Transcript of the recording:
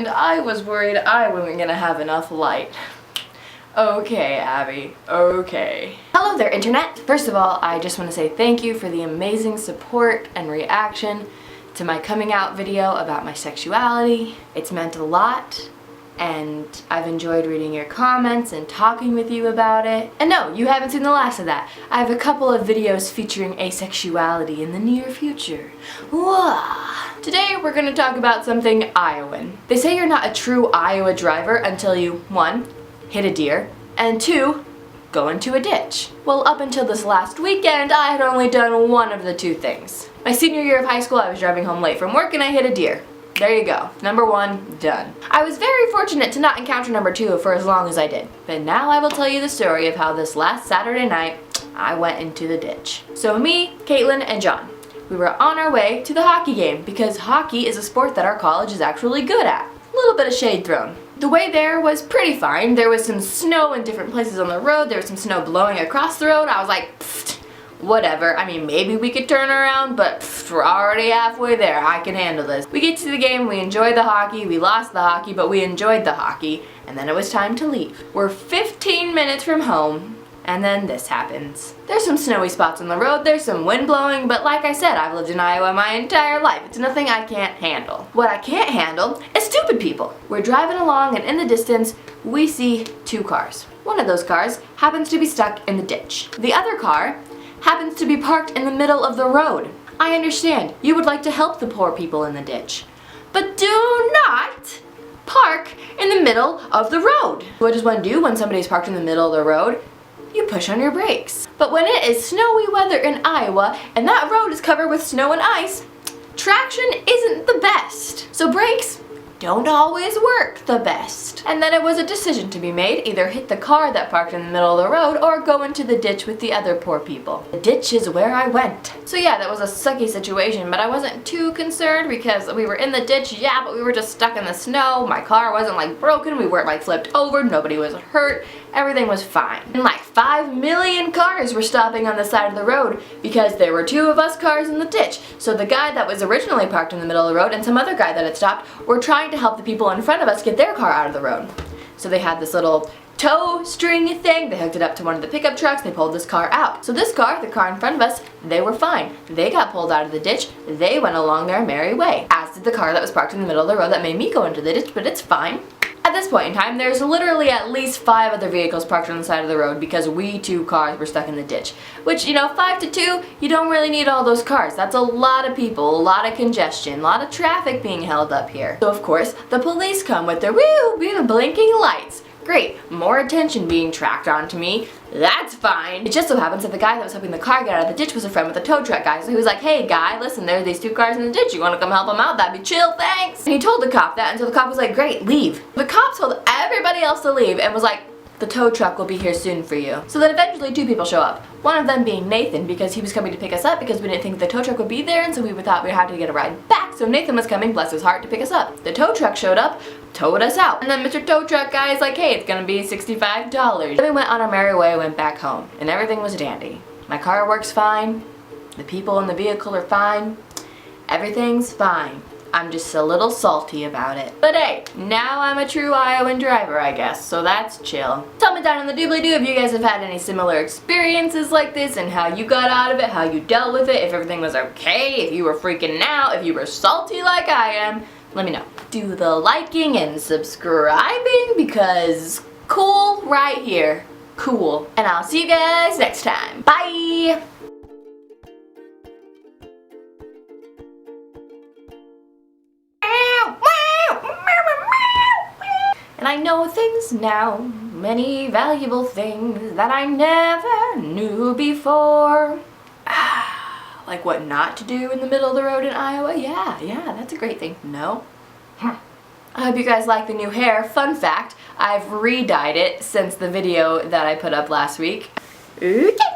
and I was worried I wasn't gonna have enough light. Okay, Abby, okay. Hello there, Internet! First of all, I just want to say thank you for the amazing support and reaction to my coming out video about my sexuality. It's meant a lot, and I've enjoyed reading your comments and talking with you about it. And no, you haven't seen the last of that. I have a couple of videos featuring asexuality in the near future. Whoa. Today we're going to talk about something Iowan. They say you're not a true Iowa driver until you, 1, hit a deer, and 2, go into a ditch. Well, up until this last weekend, I had only done one of the two things. My senior year of high school, I was driving home late from work and I hit a deer. There you go. Number 1, done. I was very fortunate to not encounter number 2 for as long as I did. But now I will tell you the story of how this last Saturday night, I went into the ditch. So me, Caitlin, and John, we were on our way to the hockey game because hockey is a sport that our college is actually good at. A little bit of shade thrown. The way there was pretty fine. There was some snow in different places on the road. There was some snow blowing across the road. I was like, pfft, whatever. I mean, maybe we could turn around, but pfft, we're already halfway there. I can handle this. We get to the game, we enjoyed the hockey, we lost the hockey, but we enjoyed the hockey, and then it was time to leave. We're 15 minutes from home, and then this happens. There's some snowy spots on the road, there's some wind blowing, but like I said, I've lived in Iowa my entire life. It's nothing I can't handle. What I can't handle is stupid people. We're driving along, and in the distance, we see 2 cars. One of those cars happens to be stuck in the ditch. The other car happens to be parked in the middle of the road. I understand, you would like to help the poor people in the ditch, but do not park in the middle of the road. What does one do when somebody's parked in the middle of the road? You push on your brakes. But when it is snowy weather in Iowa and that road is covered with snow and ice, traction isn't the best. So brakes don't always work the best. And then it was a decision to be made, either hit the car that parked in the middle of the road or go into the ditch with the other poor people. The ditch is where I went. So yeah, that was a sucky situation, but I wasn't too concerned because we were in the ditch, yeah, but we were just stuck in the snow. My car wasn't like broken, we weren't like flipped over, nobody was hurt, everything was fine. And like 5 million cars were stopping on the side of the road because there were 2 of us cars in the ditch. So the guy that was originally parked in the middle of the road and some other guy that had stopped were trying to help the people in front of us get their car out of the road. So they had this little tow string thing, they hooked it up to one of the pickup trucks, they pulled this car out. So this car, the car in front of us, they were fine. They got pulled out of the ditch, they went along their merry way. As did the car that was parked in the middle of the road that made me go into the ditch, but it's fine. At this point in time, there's literally at least 5 other vehicles parked on the side of the road because we 2 cars were stuck in the ditch. Which, you know, 5 to 2, you don't really need all those cars. That's a lot of people, a lot of congestion, a lot of traffic being held up here. So of course, the police come with their woo, blinking lights. Great, more attention being tracked onto me. That's fine. It just so happens that the guy that was helping the car get out of the ditch was a friend with a tow truck guy. So he was like, hey guy, listen, there are these 2 cars in the ditch. You want to come help them out? That'd be chill, thanks. And he told the cop that, and so the cop was like, great, leave. The cop told everybody else to leave and was like, the tow truck will be here soon for you. So then eventually 2 people show up. One of them being Nathan because he was coming to pick us up because we didn't think the tow truck would be there, and so we thought we'd have to get a ride back. So Nathan was coming, bless his heart, to pick us up. The tow truck showed up, towed us out. And then Mr. Tow Truck guy is like, hey, it's gonna be $65. Then we went on our merry way, went back home, and everything was dandy. My car works fine, the people in the vehicle are fine, everything's fine. I'm just a little salty about it. But hey, now I'm a true Iowan driver, I guess, so that's chill. Tell me down in the doobly-doo if you guys have had any similar experiences like this and how you got out of it, how you dealt with it, if everything was okay, if you were freaking out, if you were salty like I am. Let me know. Do the liking and subscribing because cool right here. Cool. And I'll see you guys next time. Bye! And I know things now, many valuable things that I never knew before. Like what not to do in the middle of the road in Iowa? Yeah, that's a great thing. No? I hope you guys like the new hair. Fun fact, I've re-dyed it since the video that I put up last week. Okay.